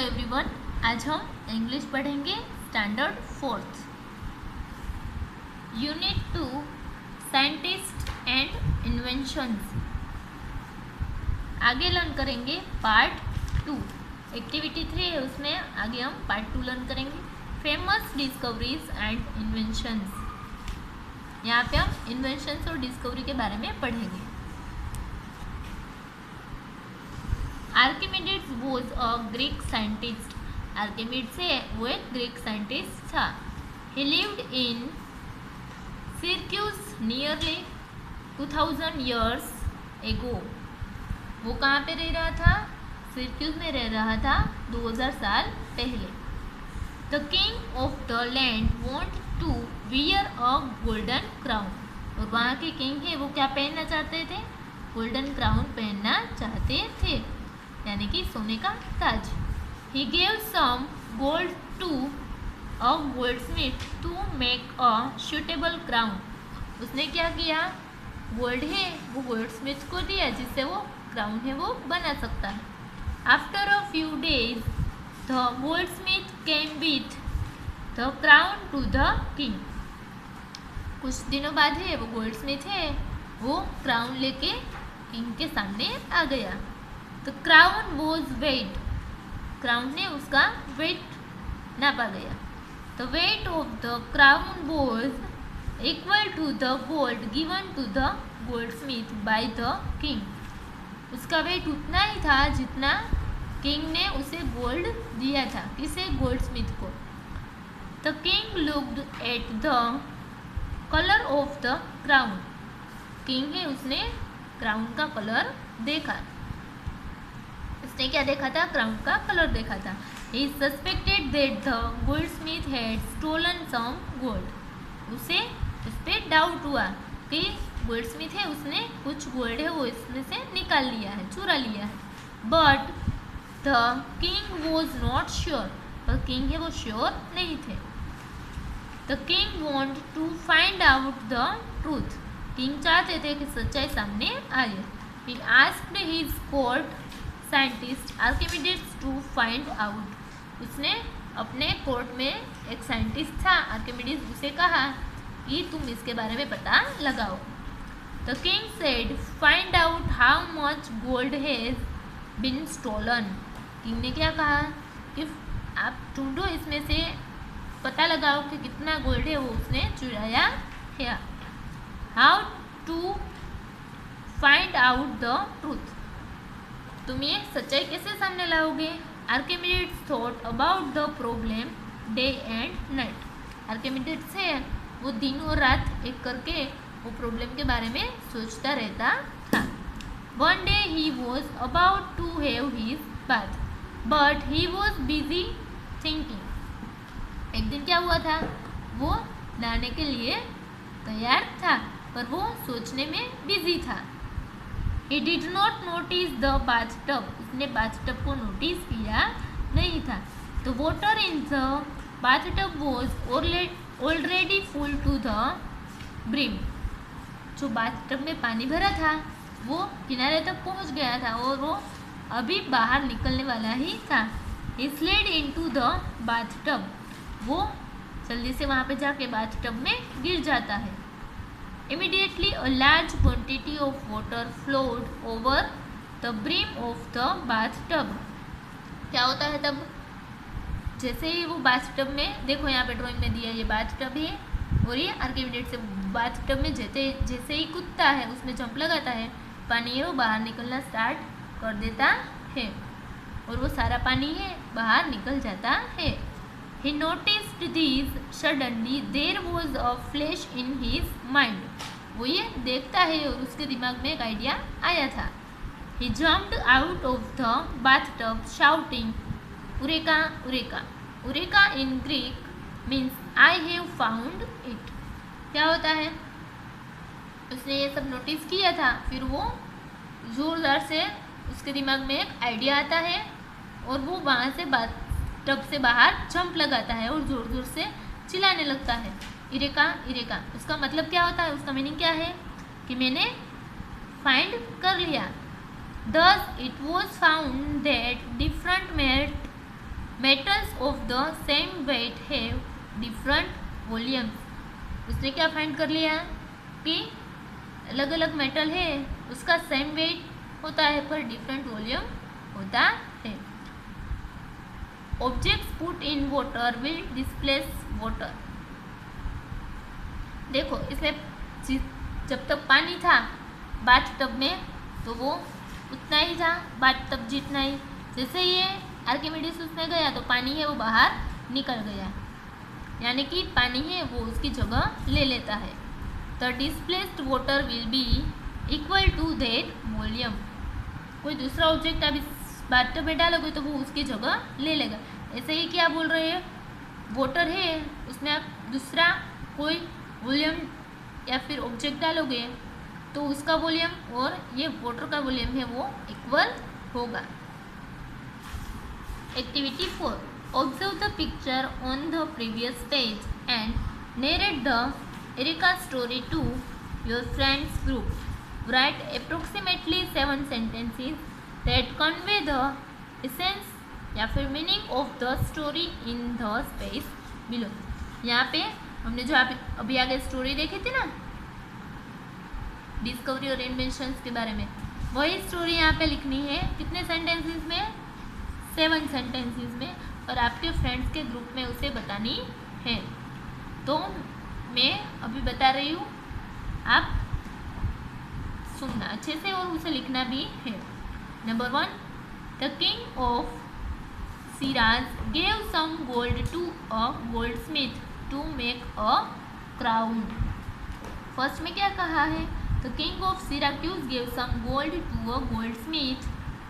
Everyone, आज हम English पढ़ेंगे standard fourth unit 2 scientist and inventions. आगे लर्न करेंगे पार्ट 2। एक्टिविटी 3 है, उसमें आगे हम पार्ट 2 लर्न करेंगे फेमस डिस्कवरीज एंड इन्वेंशंस। यहाँ पे हम इन्वेंशंस और डिस्कवरी के बारे में पढ़ेंगे। Archimedes was a Greek scientist. Archimedes है वो एक ग्रीक साइंटिस्ट था। He lived in Syracuse nearly 2000 years एगो। वो कहाँ पे रह रहा था? सिरक्यूज में रह रहा था 2000 साल पहले। The king of the land want to wear a golden crown. और वहाँ के किंग है वो क्या पहनना चाहते थे? गोल्डन क्राउन पहनना चाहते थे, यानी कि सोने का ताज। He gave some gold to a goldsmith to make a suitable crown. उसने क्या किया? गोल्ड है वो गोल्डस्मिथ को दिया जिससे वो क्राउन है वो बना सकता है। After a few days the goldsmith came with the crown to the king. कुछ दिनों बाद है वो गोल्डस्मिथ है वो क्राउन लेके किंग के सामने आ गया। The crown was weight. Crown ने उसका वेट नापा गया। The weight of the crown was equal to the gold given to the goldsmith by the king. उसका वेट उतना ही था जितना किंग ने उसे गोल्ड दिया था। किसे? गोल्डस्मिथ को। The king looked at the colour of the crown. King है उसने क्राउन का कलर देखा। उसने क्या देखा था? क्राउन का कलर देखा था। He suspected that the goldsmith had stolen some gold। उसे उस पर डाउट हुआ कि गोल्डस्मिथ है उसने कुछ गोल्ड है वो इसमें से निकाल लिया है, चुरा लिया है। But the king was not sure. पर किंग है वो श्योर नहीं थे। The king want to find out the truth. King चाहते थे कि सच्चाई सामने आए। He asked his court scientist Archimedes to find out. उसने अपने कोर्ट में एक साइंटिस्ट था आर्किमिडीज, उसे कहा कि तुम इसके बारे में पता लगाओ। The king said find out how much gold has been stolen. King ने क्या कहा कि आप ढूंढो इसमें से पता लगाओ कि कितना गोल्ड है वो उसने चुराया है। How to find out the truth. तुम ये सच्चाई कैसे सामने लाओगे? Archimedes thought about the problem day and night. Archimedes है वो दिन और रात एक करके वो प्रॉब्लम के बारे में सोचता रहता था। One day he was about to have his bath but he was busy thinking. एक दिन क्या हुआ था? वो नहाने के लिए तैयार था पर वो सोचने में बिजी था। He did not notice the bathtub। उसने bathtub को नोटिस किया नहीं था। The water in the bathtub was already full to the brim। जो bathtub में पानी भरा था वो किनारे तक पहुंच गया था और वो अभी बाहर निकलने वाला ही था। He slid into the bathtub। वो जल्दी से वहाँ पे जाके bathtub में गिर जाता है। Immediately a large quantity of water flowed over the brim of the bathtub। क्या होता है तब? जैसे ही वो बाथटब में, देखो यहाँ पे ड्राइंग में दिया ये बाथटब है और ये आर्किमिडीज से बाथटब में जैसे ही कूदता है उसमें जंप लगाता है, पानी है वो बाहर निकलना स्टार्ट कर देता है और वो सारा पानी है बाहर निकल जाता है। He noticed this suddenly there was a flash in his mind। वो ये देखता है और उसके दिमाग में एक आइडिया आया था। He jumped out of the bathtub shouting Eureka Eureka। Eureka in Greek means I have found it। क्या होता है? उसने ये सब नोटिस किया था, फिर वो जोरदार से उसके दिमाग में एक आइडिया आता है और वो वहाँ से टब से बाहर जंप लगाता है और जोर जोर से चिल्लाने लगता है इरेका इरेका। उसका मतलब क्या होता है? उसका मीनिंग क्या है कि मैंने फाइंड कर लिया। Thus it was found that different metals of the same weight have different volumes. उसने क्या फाइंड कर लिया कि अलग अलग मेटल है उसका सेम वेट होता है पर डिफरेंट वॉल्यूम होता है। Objects put in water will displace water. देखो इसमें जब तक पानी था बाथ टब में तो वो उतना ही था, बाथ टब जितना ही। जैसे ये आर्किमिडीज उसमें गया तो पानी है वो बाहर निकल गया, यानी कि पानी है वो उसकी जगह ले लेता है। The displaced water will be equal to that volume. कोई दूसरा ऑब्जेक्ट आप इस बाथटब में डालोगे तो वो उसकी जगह ले लेगा। ऐसे ही क्या बोल रहे हैं, वाटर है उसमें आप दूसरा कोई वॉल्यूम या फिर ऑब्जेक्ट डालोगे तो उसका वॉल्यूम और ये वाटर का वॉल्यूम है वो इक्वल होगा। Activity 4, observe the picture on the previous page and narrate the Erika story to your friends group. Write approximately 7 sentences that convey the essence या फिर meaning of the story in the space below. यहाँ पे हमने जो अभी आगे story देखी थी ना डिस्कवरी और इन्वेंशंस के बारे में, वही स्टोरी यहाँ पे लिखनी है। कितने सेंटेंसेस में? 7 सेंटेंसेस में, और आपके फ्रेंड्स के ग्रुप में उसे बतानी है। तो मैं अभी बता रही हूँ, आप सुनना अच्छे से और उसे लिखना भी है। Number 1, the king of Syracuse gave some gold to a goldsmith to make a crown. First में क्या कहा है? The king of Syracuse gave some gold to a goldsmith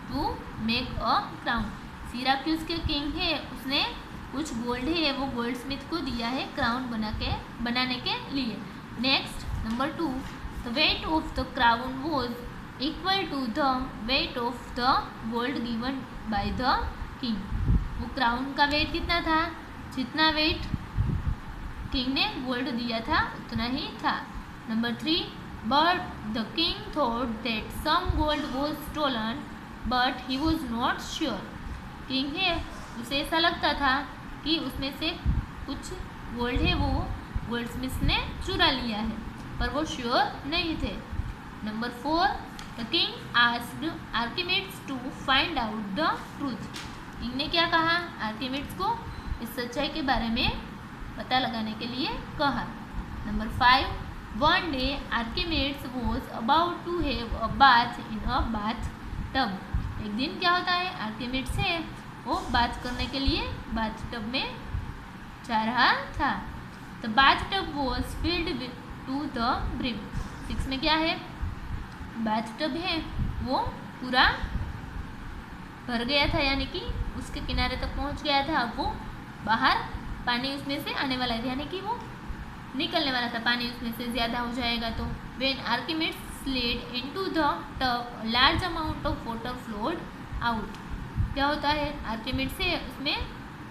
to make a crown. Syracuse के king है उसने कुछ gold है वो गोल्डस्मिथ को दिया है क्राउन बनाने के लिए। Next number 2, the weight of the crown was equal to the weight of the gold given by the king. वो क्राउन का वेट कितना था? जितना वेट किंग ने गोल्ड दिया था उतना ही था। Number 3, but the king thought that some gold was stolen but he was not sure. King है उसे ऐसा लगता था कि उसमें से कुछ गोल्ड है वो गोल्डस्मिथ ने चुरा लिया है, पर वो श्योर नहीं थे। Number 4, the king asked Archimedes to find out the truth. King ने क्या कहा? आर्किमिडीज को इस सच्चाई के बारे में पता लगाने के लिए कहा। Number 5, one day Archimedes was about to have a bath in a bathtub. एक दिन क्या होता है, आर्किमिडीज है वो बात करने के लिए बाथ टब में जा रहा था। The bathtub was filled to the brim. 6 में क्या है? बाथ टब है वो पूरा भर गया था, यानी कि उसके किनारे तक पहुंच गया था। अब वो बाहर पानी उसमें से आने वाला था, यानी कि वो निकलने वाला था, पानी उसमें से ज़्यादा हो जाएगा तो। When Archimedes slid into the tub, a large amount of water flowed out. क्या होता है? आर्किमिडीज से उसमें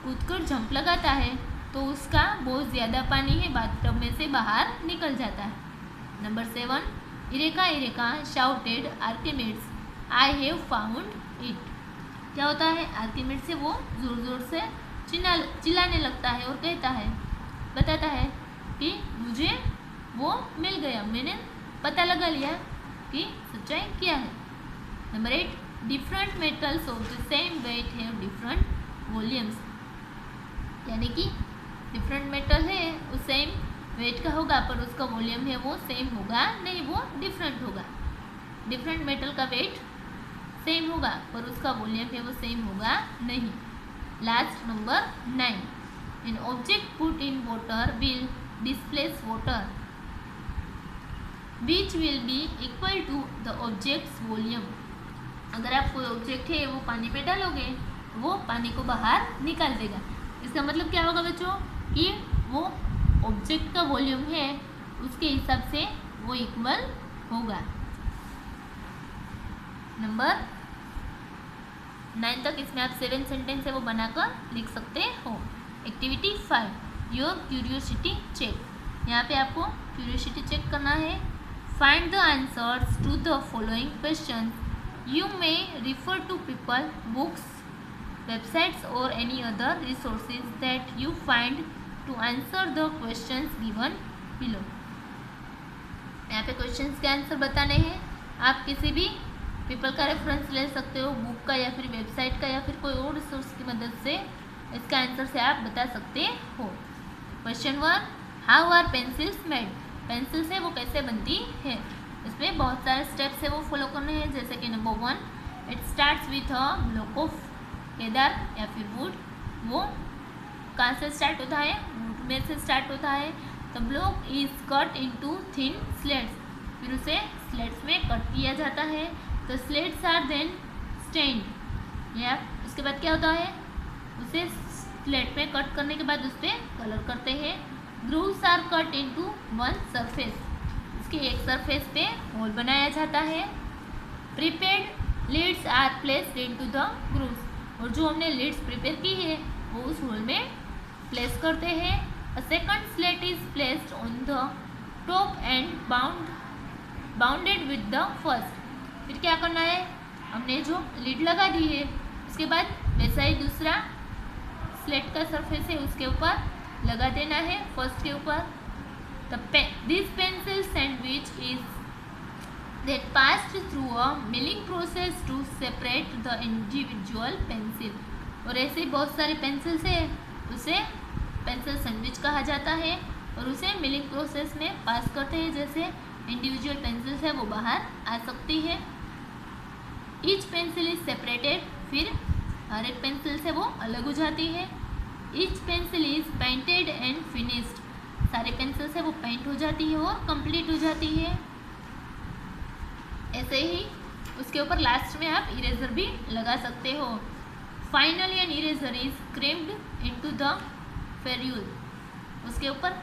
कूदकर जंप लगाता है तो उसका बहुत ज़्यादा पानी है बाथटब में से बाहर निकल जाता है। Number 7, eureka shouted Archimedes, I have found it. क्या होता है? आर्किमिडीज से वो ज़ोर ज़ोर से चिल्लाने लगता है और कहता है, बताता है कि मुझे वो मिल गया, मैंने पता लगा लिया कि सच्चाई क्या है। Number 8, different metals of the same weight have different volumes. यानी कि डिफरेंट मेटल है वो सेम वेट का होगा पर उसका वॉल्यूम है वो सेम होगा नहीं, वो डिफरेंट होगा। डिफरेंट मेटल का वेट सेम होगा पर उसका वॉल्यूम है वो सेम होगा नहीं। Last number 9, an object put in water will displace water which will be equal to the object's volume. अगर आप कोई ऑब्जेक्ट है वो पानी में डालोगे तो वो पानी को बाहर निकाल देगा। इसका मतलब क्या होगा बच्चों कि वो ऑब्जेक्ट का वॉल्यूम है उसके हिसाब से वो इक्वल होगा। नंबर 9 तक इसमें आप 7 सेंटेंस है वो बनाकर लिख सकते हो। Activity 5, your curiosity check. यहाँ पे आपको क्यूरियोसिटी चेक करना है। Find the answers to the following question. You may refer to people, books, websites or any other resources that you find to answer the questions given below। यहाँ पे questions के answer बताने हैं। आप किसी भी पीपल का रेफरेंस ले सकते हो, बुक का या फिर वेबसाइट का या फिर कोई और रिसोर्स की मदद से इसका आंसर से आप बता सकते हो। Question 1, how are pencils made? Pencil से वो कैसे बनती है? इसमें बहुत सारे स्टेप्स है वो फॉलो करने हैं, जैसे कि number 1, it starts with a block of Kedar या फिर वुड। वो कहाँ से स्टार्ट होता है? वुड में से स्टार्ट होता है। The block is cut into thin slates, फिर उसे स्लेट्स में कट किया जाता है। The slates are then stained, या उसके बाद क्या होता है? उसे स्लेट में कट करने के बाद उस पर कलर करते हैं। Grooves are cut into one surface, इसके एक सरफेस पे होल बनाया जाता है। Prepared leads are placed into the grooves, और जो हमने लीड्स प्रिपेयर की है वो उस होल में प्लेस करते हैं। A second slate is placed on the top and bounded with the first. फिर क्या करना है? हमने जो लीड लगा दी है उसके बाद वैसा ही दूसरा स्लेट का सरफेस है उसके ऊपर लगा देना है, फर्स्ट के ऊपर। This pencil sandwich is that passed through a milling process to separate the individual pencil। और ऐसे ही बहुत सारी पेंसिल्स है, उसे पेंसिल सैंडविच कहा जाता है और उसे मिलिंग प्रोसेस में पास करते हैं, जैसे इंडिविजुअल पेंसिल्स है वो बाहर आ सकती है। ईच पेंसिल इज सेपरेटेड, फिर हर एक पेंसिल से वो अलग हो जाती है। Each pencil is painted and finished, सारे पेंसिल से वो पेंट हो जाती है और कंप्लीट हो जाती है। ऐसे ही उसके ऊपर लास्ट में आप इरेजर भी लगा सकते हो। Finally an eraser is crammed into the ferrule, उसके ऊपर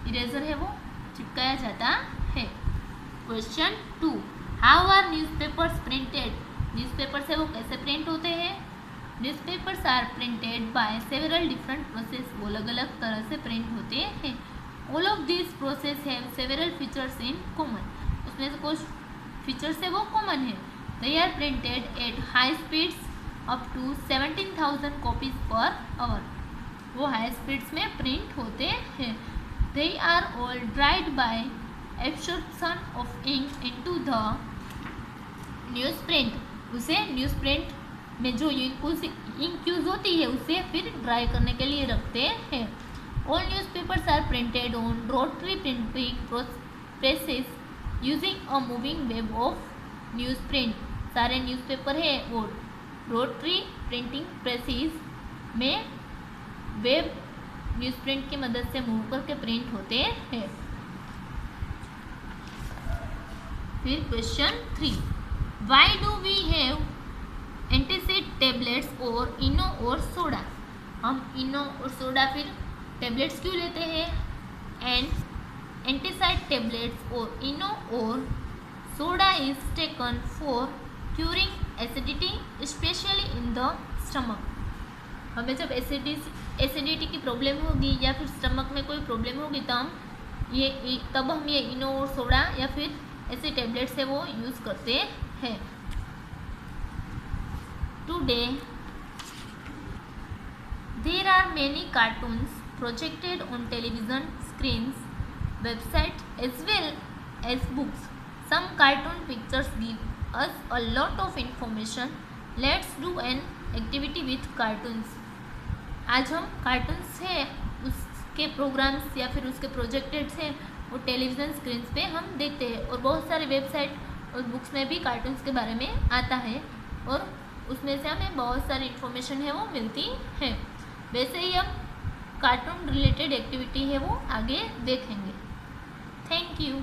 इरेजर है वो चिपकाया जाता है। Question 2, how are newspapers printed? Newspaper से वो कैसे प्रिंट होते हैं? Newspapers are printed by several different process, वो अलग अलग तरह से प्रिंट होते हैं। All of this process have several features in common, उसमें से कुछ फीचर्स है वो कॉमन है। They are printed at high speeds up to 17,000 copies per hour, वो हाई स्पीड्स में प्रिंट होते हैं। They are all dried by absorption of ink into the newsprint, उसे न्यूज़ प्रिंट में जो इंक यूज होती है उसे फिर ड्राई करने के लिए रखते हैं। All newspapers are printed on rotary printing presses using a moving web of newsprint, सारे न्यूज़पेपर है वो रोटरी प्रिंटिंग प्रेसेस में वेब न्यूज़ प्रिंट की मदद से मूव करके प्रिंट होते हैं। फिर question 3, why do we have antacid tablets और इनो और सोडा? हम इनो और सोडा फिर टेबलेट्स क्यों लेते हैं? एंड एंटासिड टेबलेट्स और इनो और soda is taken for curing acidity specially in the stomach. हमें जब एसिडिटी की प्रॉब्लम होगी या फिर स्टमक में कोई प्रॉब्लम होगी तब हम ये इनो और सोडा या फिर ऐसे टेबलेट्स है वो यूज़ करते हैं। Today there are many cartoons projected on television screens, website as well as books. Some cartoon pictures give us a lot of information. Let's do an activity with cartoons. आज हम cartoons है उसके programmes या फिर उसके प्रोजेक्टेड्स हैं वो television screens पे हम देखते हैं, और बहुत सारे वेबसाइट और बुक्स में भी कार्टून्स के बारे में आता है और उसमें से हमें बहुत सारी इन्फॉर्मेशन है वो मिलती है। वैसे ही हम कार्टून रिलेटेड एक्टिविटी है वो आगे देखेंगे। Thank you.